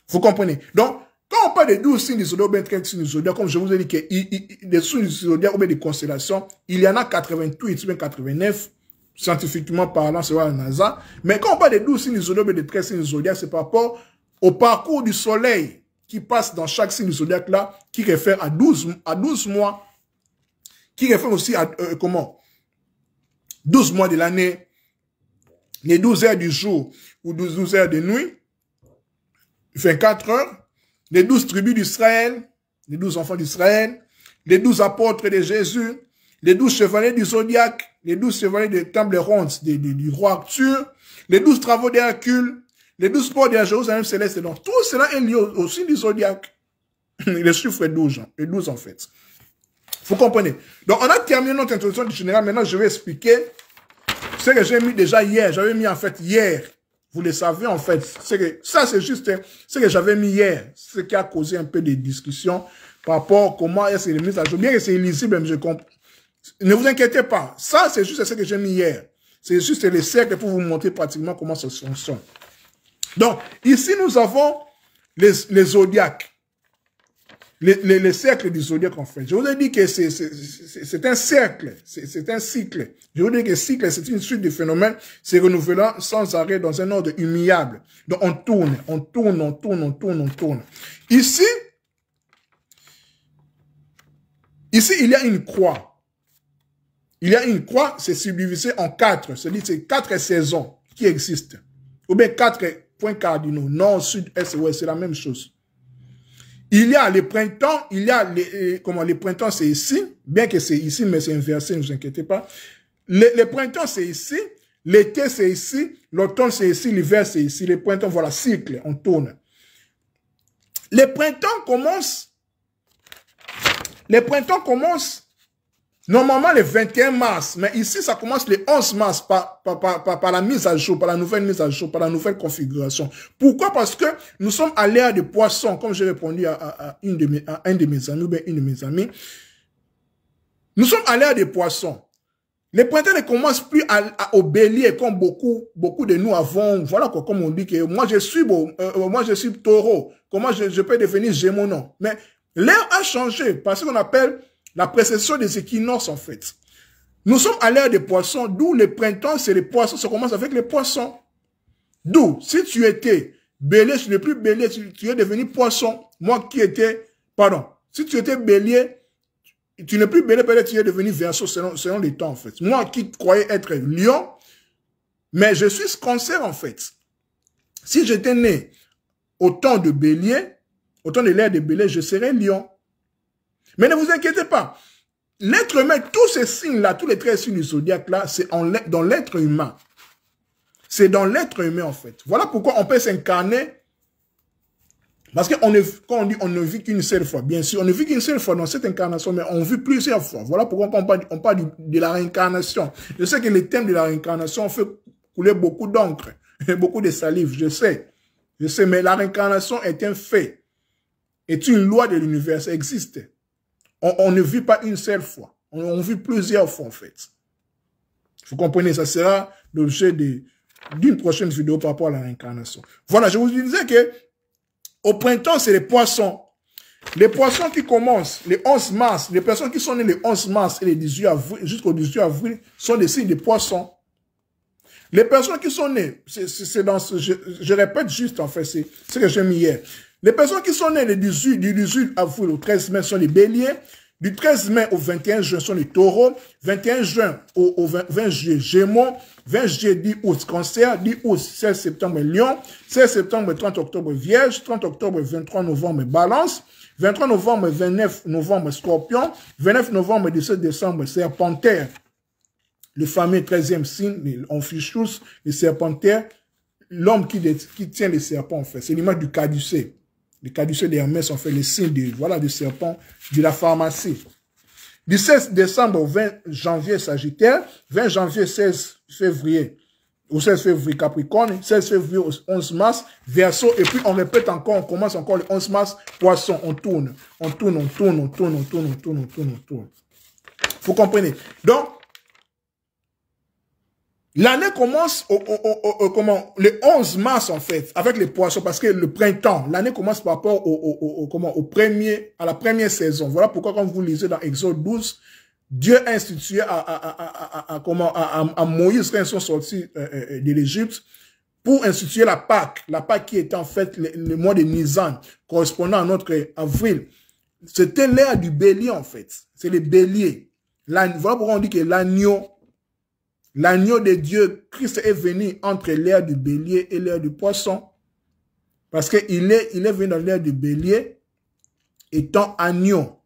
Speaker 1: Vous comprenez? Donc, quand on parle des 12 signes du zodiaque, ou bien 13 signes du zodiaque, comme je vous ai dit, que des signes du zodiaque ou bien des constellations, il y en a 88 ou bien 89, scientifiquement parlant, c'est la NASA. Mais quand on parle des 12 signes du zodiaque ou bien des 13 signes du zodiaque, c'est par rapport au parcours du soleil qui passe dans chaque signe du zodiaque là, qui réfère à 12 mois, qui réfère aussi à, 12 mois de l'année, les 12 heures du jour ou 12 heures de nuit, 24 heures, les 12 tribus d'Israël, les 12 enfants d'Israël, les 12 apôtres de Jésus, les 12 chevaliers du zodiaque, les 12 chevaliers de table ronde du roi Arthur, les 12 travaux d'Hercule, les 12 ports de la Jérusalem céleste. Donc, tout cela est lié au signe du zodiaque. Le chiffre est 12, et 12 en fait. Vous comprenez? Donc, on a terminé notre introduction du général. Maintenant, je vais expliquer ce que j'ai mis déjà hier. J'avais mis en fait hier. Vous le savez, en fait, ça c'est juste ce que j'avais mis hier, ce qui a causé un peu de discussion par rapport à comment est-ce que les mises à jour, bien que c'est illisible, mais je comprends. Ne vous inquiétez pas, ça c'est juste ce que j'ai mis hier. C'est juste les cercles pour vous montrer pratiquement comment ça fonctionne. Donc, ici nous avons les zodiaques. Les cercles du zodiaque, en fait. Je vous ai dit que c'est un cercle, c'est un cycle. Je vous ai dit que cycle, c'est une suite de phénomènes se renouvelant sans arrêt dans un ordre immuable. Donc, on tourne, on tourne, on tourne, on tourne, on tourne. Ici, il y a une croix. Il y a une croix, c'est subdivisé en 4. C'est-à-dire, c'est 4 saisons qui existent. Ou bien 4 points cardinaux. Nord, sud, est, ouest, c'est la même chose. Il y a les printemps, il y a les printemps c'est ici, bien que c'est ici, mais c'est inversé, ne vous inquiétez pas. Les printemps c'est ici, l'été c'est ici, l'automne c'est ici, l'hiver c'est ici, les printemps, voilà, cycle, on tourne. Les printemps commencent normalement le 21 mars, mais ici ça commence le 11 mars par la mise à jour, par la nouvelle mise à jour, par la nouvelle configuration. Pourquoi? Parce que nous sommes à l'ère des poissons, comme j'ai répondu à un de mes amis, ou bien une de mes amies. Nous sommes à l'ère des poissons. Les printemps ne commencent plus au bélier comme beaucoup de nous avons. Voilà quoi, comme on dit que moi je suis taureau. Comment je peux devenir gémeaux? Non. Mais l'ère a changé parce qu'on appelle la précession des équinoxes, en fait. Nous sommes à l'ère des poissons, d'où le printemps, c'est les poissons, ça commence avec les poissons. D'où, si tu étais bélier, tu n'es plus bélier, tu es devenu poisson. Moi qui étais, pardon, si tu étais bélier, tu n'es plus bélier, peut-être tu es devenu verseau selon les temps, en fait. Moi qui croyais être lion, mais je suis cancer, en fait. Si j'étais né au temps de bélier, au temps de l'ère de bélier, je serais lion. Mais ne vous inquiétez pas. L'être humain, tous ces signes-là, tous les 13 signes du zodiaque-là, c'est dans l'être humain. C'est dans l'être humain, en fait. Voilà pourquoi on peut s'incarner. Parce que quand on dit on ne vit qu'une seule fois, bien sûr, on ne vit qu'une seule fois dans cette incarnation, mais on vit plusieurs fois. Voilà pourquoi on parle de la réincarnation. Je sais que le thème de la réincarnation fait couler beaucoup d'encre, beaucoup de salive, je sais, mais la réincarnation est un fait, est une loi de l'univers, ça existe. On ne vit pas une seule fois. On vit plusieurs fois, en fait. Vous comprenez, ça sera l'objet d'une prochaine vidéo par rapport à la réincarnation. Voilà, je vous disais que au printemps, c'est les poissons. Les poissons qui commencent le 11 mars, les personnes qui sont nées le 11 mars et le 18 avril, jusqu'au 18 avril, sont des signes de poissons. Les personnes qui sont nées, c'est dans ce, je répète juste, en fait, c'est ce que j'ai mis hier. Les personnes qui sont nées du 18 avril au 13 mai sont les béliers. Du 13 mai au 21 juin sont les taureaux. 21 juin au 20 juillet, gémeaux. 20 juillet, 10 août, cancer. 10 août, 16 septembre, lion. 16 septembre, 30 octobre, vierge. 30 octobre, 23 novembre, balance. 23 novembre, 29 novembre, scorpion. 29 novembre, 17 décembre, serpentaire. Le fameux 13e signe, on fiche tous, les serpentaires. L'homme qui tient les serpents, en fait. C'est l'image du caducée. Les caducées d'Hermès ont fait les signes du serpent de la pharmacie. Du 16 décembre au 20 janvier, Sagittaire. 20 janvier, 16 février. Au 16 février, Capricorne. 16 février au 11 mars, Verseau. Et puis on répète encore, on commence encore le 11 mars, Poisson. On tourne. On tourne, on tourne, on tourne, on tourne, on tourne, on tourne, on tourne. Vous comprenez? Donc, l'année commence le 11 mars, en fait, avec les poissons, parce que le printemps, l'année commence par rapport à la première saison. Voilà pourquoi, quand vous lisez dans Exode 12, Dieu a institué à Moïse, quand ils sont sortis de l'Égypte, pour instituer la Pâque qui était en fait le mois de Nisan, correspondant à notre avril. C'était l'ère du bélier, en fait. C'est les béliers. Voilà pourquoi on dit que l'agneau de Dieu, Christ est venu entre l'ère du bélier et l'ère du poisson. Parce qu'il est venu dans l'ère du bélier étant agneau.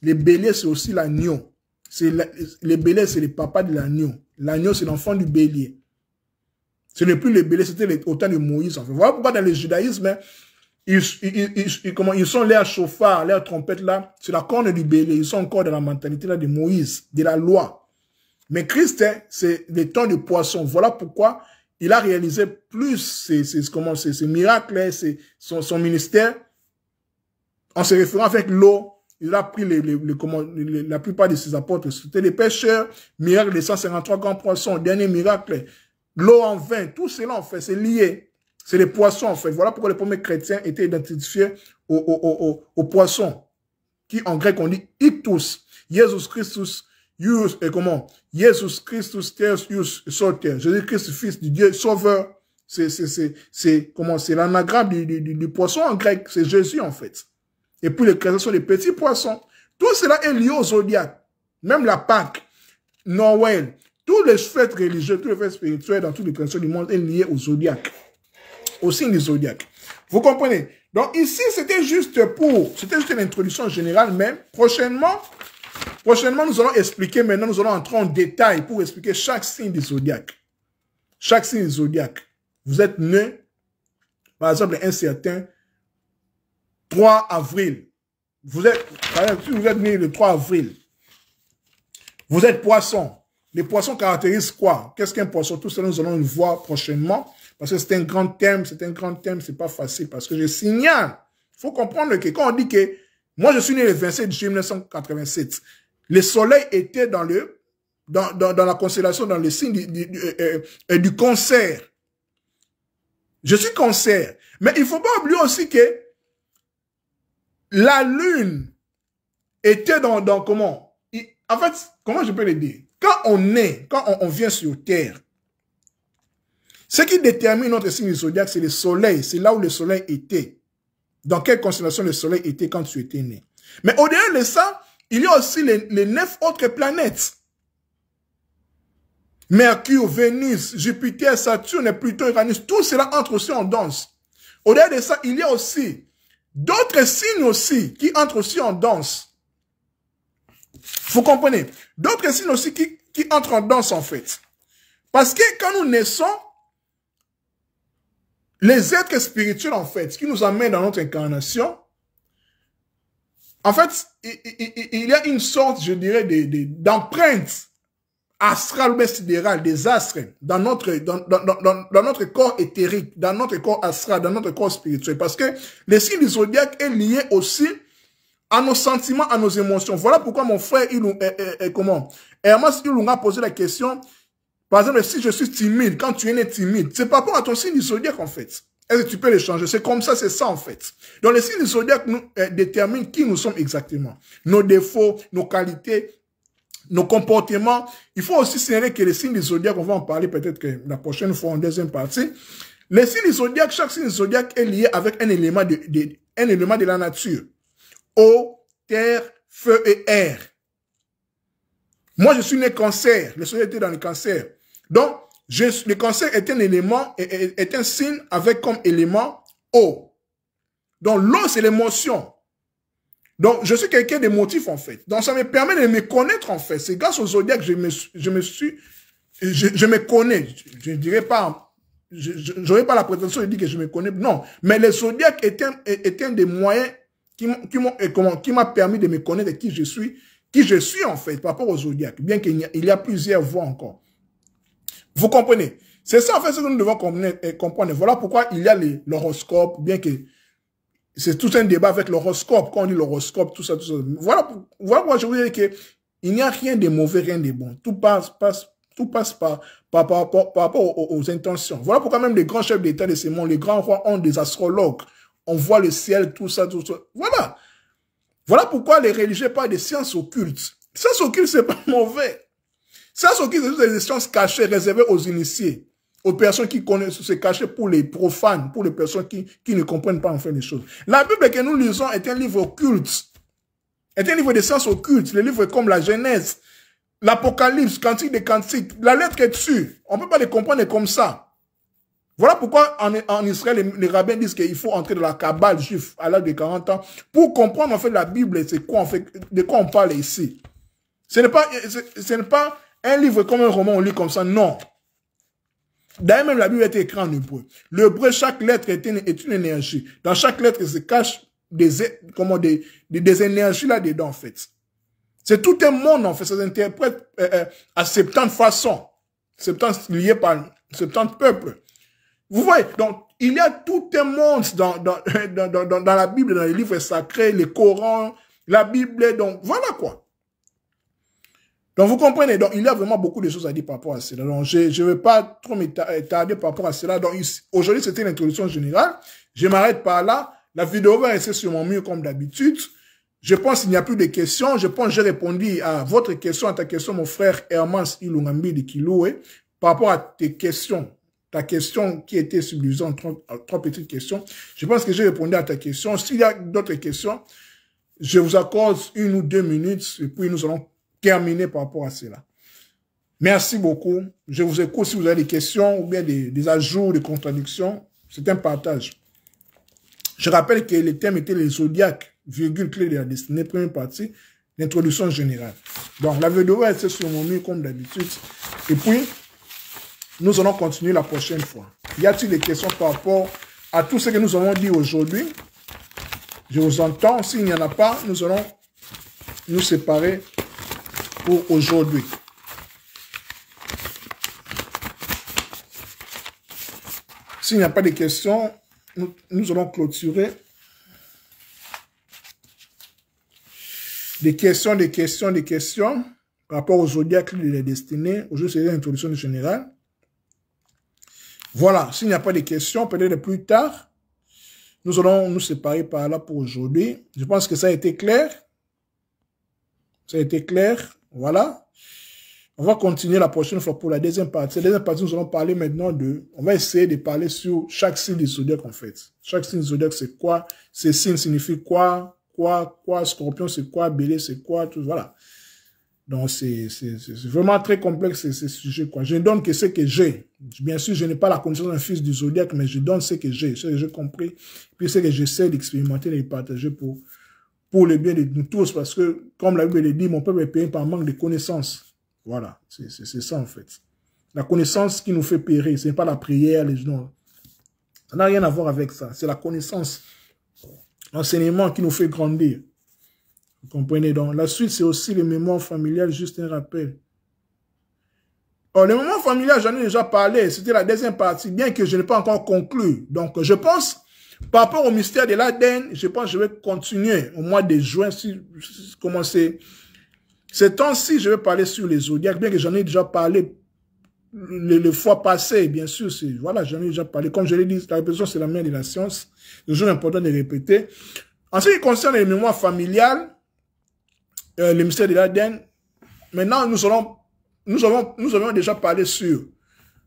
Speaker 1: Le bélier, c'est aussi l'agneau. Le bélier, c'est le papa de l'agneau. L'agneau, c'est l'enfant du bélier. Ce n'est plus le bélier, c'était au temps de Moïse. En fait. Voilà pourquoi dans le judaïsme, ils sont l'air chauffard, l'air trompette là, c'est la corne du bélier. Ils sont encore dans la mentalité là de Moïse, de la loi. Mais Christ, c'est le temps du poisson. Voilà pourquoi il a réalisé plus ses miracles, son ministère, en se référant avec l'eau. Il a pris la plupart de ses apôtres. C'était les pêcheurs, miracle des 153 grands poissons, dernier miracle, l'eau en vin. Tout cela, en fait, c'est lié. C'est les poissons, en fait. Voilà pourquoi les premiers chrétiens étaient identifiés aux poissons, qui en grec on dit ictus, Jesus Christus. Jesus Christus, Theos, Soter. Jésus-Christ, fils du Dieu, sauveur. C'est l'anagramme du poisson en grec. C'est Jésus, en fait. Et puis les chrétiens sont les petits poissons. Tout cela est lié au zodiaque. Même la Pâque, Noël, tous les fêtes religieuses, tous les fêtes spirituelles dans toutes les chrétiens du monde est lié au zodiaque. Au signe du zodiaque. Vous comprenez? Donc ici, c'était juste une introduction générale, mais prochainement, nous allons expliquer, maintenant, nous allons entrer en détail pour expliquer chaque signe du zodiaque. Chaque signe du zodiaque. Vous êtes né, par exemple, un certain 3 avril. Par exemple, si vous êtes né le 3 avril, vous êtes poisson. Les poissons caractérisent quoi? Qu'est-ce qu'un poisson? Tout cela, nous allons le voir prochainement. Parce que c'est un grand thème, c'est pas facile. Parce que je signale, il faut comprendre que quand on dit que, moi je suis né le 27 juillet 1987, le soleil était dans la constellation, dans le signe du Cancer. Je suis Cancer. Mais il ne faut pas oublier aussi que la lune était dans comment? En fait, comment je peux le dire? Quand on est, quand on vient sur Terre, ce qui détermine notre signe du zodiaque, c'est le soleil. C'est là où le soleil était. Dans quelle constellation le soleil était quand tu étais né. Mais au-delà de ça, il y a aussi les 9 autres planètes. Mercure, Vénus, Jupiter, Saturne, Pluton, Uranus, tout cela entre aussi en danse. Au-delà de ça, il y a aussi d'autres signes aussi qui entrent aussi en danse. Vous comprenez? D'autres signes aussi qui entrent en danse en fait. Parce que quand nous naissons, les êtres spirituels en fait, qui nous amènent dans notre incarnation, en fait, il y a une sorte, je dirais, d'empreinte astrale ou sidérale des astres dans notre corps éthérique, dans notre corps astral, dans notre corps spirituel. Parce que le signe du zodiaque est lié aussi à nos sentiments, à nos émotions. Voilà pourquoi mon frère, Hermas Ilunga a posé la question, par exemple, si je suis timide, quand tu es né timide, c'est par rapport à ton signe du zodiaque en fait. Est-ce que tu peux le changer? C'est comme ça, c'est ça en fait. Donc le signe du zodiaque nous détermine qui nous sommes exactement. Nos défauts, nos qualités, nos comportements. Il faut aussi signaler que les signes du zodiaque, on va en parler peut-être que la prochaine fois en deuxième partie. Les signes du zodiaque, chaque signe du zodiaque est lié avec un élément de la nature. Eau, terre, feu et air. Moi, je suis né cancer. Le soleil était dans le cancer. Donc, le cancer est un élément, est un signe avec comme élément eau. Donc, l'eau, c'est l'émotion. Donc, je suis quelqu'un d'émotif, en fait. Donc, ça me permet de me connaître, en fait. C'est grâce au zodiaque que je me connais. Je ne dirais pas, j'aurais pas la prétention de dire que je me connais. Non. Mais le zodiaque est un des moyens qui m'a permis de me connaître qui je suis, en fait, par rapport au zodiaque. Bien qu'il y a plusieurs voies encore. Vous comprenez? C'est ça, en fait, ce que nous devons comprendre. Voilà pourquoi il y a l'horoscope, bien que c'est tout un débat avec l'horoscope, quand on dit l'horoscope, tout ça. Voilà pourquoi je vous dis qu'il n'y a rien de mauvais, rien de bon. Tout passe par rapport aux intentions. Voilà pourquoi même les grands chefs d'État de ce monde, les grands rois ont des astrologues. On voit le ciel, tout ça. Voilà. Voilà pourquoi les religieux parlent des sciences occultes. Sciences occultes, c'est pas mauvais. Sciences occultes, c'est des sciences cachées, réservées aux initiés, aux personnes qui connaissent, c'est caché pour les profanes, pour les personnes qui ne comprennent pas enfin les choses. La Bible que nous lisons est un livre occulte, est un livre de sciences occultes, les livres comme la Genèse, l'Apocalypse, Cantique des Cantiques, la lettre est dessus. On ne peut pas les comprendre comme ça. Voilà pourquoi en Israël, les rabbins disent qu'il faut entrer dans la Kabbale juive à l'âge de 40 ans pour comprendre en fait la Bible, c'est quoi en fait, de quoi on parle ici. Ce n'est pas un livre comme un roman, on lit comme ça, non. D'ailleurs, même la Bible a été écrite en hébreu. L'hébreu, chaque lettre est une énergie. Dans chaque lettre, il se cache des énergies là-dedans, en fait. C'est tout un monde, en fait. Ça s'interprète à 70 façons. 70 liés par 70 peuples. Vous voyez, donc, il y a tout un monde dans la Bible, dans les livres sacrés, les Corans, la Bible, donc, voilà quoi. Donc, vous comprenez, donc, il y a vraiment beaucoup de choses à dire par rapport à cela. Donc, je ne vais pas trop m'étarder par rapport à cela. Donc, aujourd'hui, c'était l'introduction générale. Je m'arrête par là. La vidéo va rester sur mon mur comme d'habitude. Je pense qu'il n'y a plus de questions. Je pense que j'ai répondu à votre question, à ta question, mon frère Hermas Ilungambi de Kiloué, par rapport à tes questions. Ta question qui était subdivisée en trois petites questions. Je pense que j'ai répondu à ta question. S'il y a d'autres questions, je vous accorde 1 ou 2 minutes et puis nous allons terminer par rapport à cela. Merci beaucoup. Je vous écoute si vous avez des questions ou bien des ajouts, des contradictions. C'est un partage. Je rappelle que le thème était les zodiaques, virgule clé de la destinée, première partie, l'introduction générale. Donc, la vidéo va être sur mon mur comme d'habitude. Et puis, nous allons continuer la prochaine fois. Y a-t-il des questions par rapport à tout ce que nous avons dit aujourd'hui? Je vous entends. S'il n'y en a pas, nous allons nous séparer pour aujourd'hui. S'il n'y a pas de questions, nous allons clôturer. Des questions par rapport au zodiaque de la destinée. Aujourd'hui, c'est l'introduction générale. Voilà, s'il n'y a pas de questions, peut-être plus tard, nous allons nous séparer par là pour aujourd'hui. Je pense que ça a été clair. Ça a été clair, voilà. On va continuer la prochaine fois pour la deuxième partie. La deuxième partie, nous allons parler maintenant on va essayer de parler sur chaque signe du zodiaque, en fait. Chaque signe du zodiaque, c'est quoi? Ces signes signifient quoi? Scorpion, c'est quoi? Bélier, c'est quoi? Tout, voilà. Donc, c'est vraiment très complexe, ces sujets, quoi. Je ne donne que ce que j'ai. Bien sûr, je n'ai pas la connaissance d'un fils du zodiaque, mais je donne ce que j'ai compris. Puis, ce que j'essaie d'expérimenter et de partager pour le bien de nous tous, parce que, comme la Bible le dit, mon peuple est payé par manque de connaissances. Voilà, c'est ça en fait. La connaissance qui nous fait périr, ce n'est pas la prière, les gens. Ça n'a rien à voir avec ça. C'est la connaissance, l'enseignement qui nous fait grandir. Vous comprenez donc? La suite, c'est aussi les mémoires familiales, juste un rappel. Oh, les mémoires familiales, j'en ai déjà parlé. C'était la deuxième partie, bien que je n'ai pas encore conclu. Donc, je pense, par rapport au mystère de l'ADN, je pense que je vais continuer au mois de juin, commencer. Ces temps-ci, je vais parler sur les zodiaques, bien que j'en ai déjà parlé le fois passé, bien sûr, voilà, j'en ai déjà parlé. Comme je l'ai dit, la répétition, c'est la mère de la science. C'est toujours important de répéter. En ce qui concerne les mémoires familiales, le mystère de l'ADN, maintenant, nous avons déjà parlé sur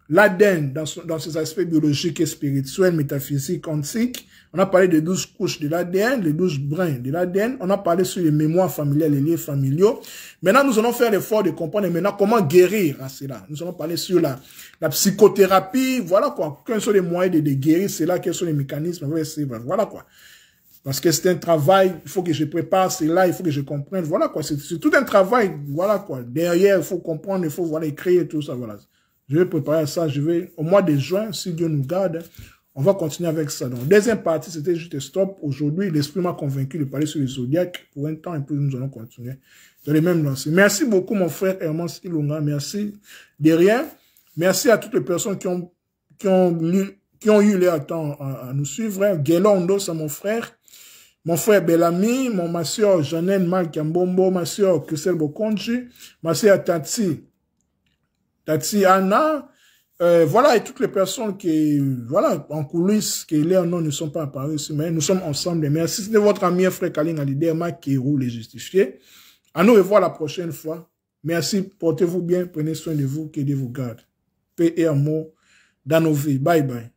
Speaker 1: l'ADN dans ses aspects biologiques et spirituels, métaphysiques, quantiques. On a parlé des 12 couches de l'ADN, les 12 brins de l'ADN. On a parlé sur les mémoires familiales, les liens familiaux. Maintenant, nous allons faire l'effort de comprendre maintenant comment guérir à cela. Nous allons parler sur la psychothérapie. Voilà quoi. Quels sont les moyens de guérir cela? Quels sont les mécanismes? Voilà quoi. Parce que c'est un travail, il faut que je prépare cela, il faut que je comprenne. Voilà quoi. C'est tout un travail. Voilà quoi. Derrière, il faut comprendre, il faut voilà, écrire tout ça. Voilà. Je vais préparer ça. Au mois de juin, si Dieu nous garde, on va continuer avec ça. Donc, deuxième partie, c'était juste stop. Aujourd'hui, l'esprit m'a convaincu de parler sur les zodiacs pour un temps et puis nous allons continuer dans les mêmes lancers. Merci beaucoup, mon frère Hermance Ilonga. Merci de rien. Merci à toutes les personnes qui ont eu leur temps à nous suivre. Guélondo, c'est mon frère. Mon frère Bellamy, ma soeur Janine Malkambombo, ma soeur Christelle Bokonji, ma soeur Tati Anna, voilà, et toutes les personnes qui, voilà, en coulisses, qui leurs noms ne sont pas apparus, mais nous sommes ensemble. Merci. C'était votre ami et frère Kaling Alidema qui roule les justifiés. À nous revoir la prochaine fois. Merci, portez-vous bien, prenez soin de vous, que Dieu vous garde. Paix et amour dans nos vies. Bye bye.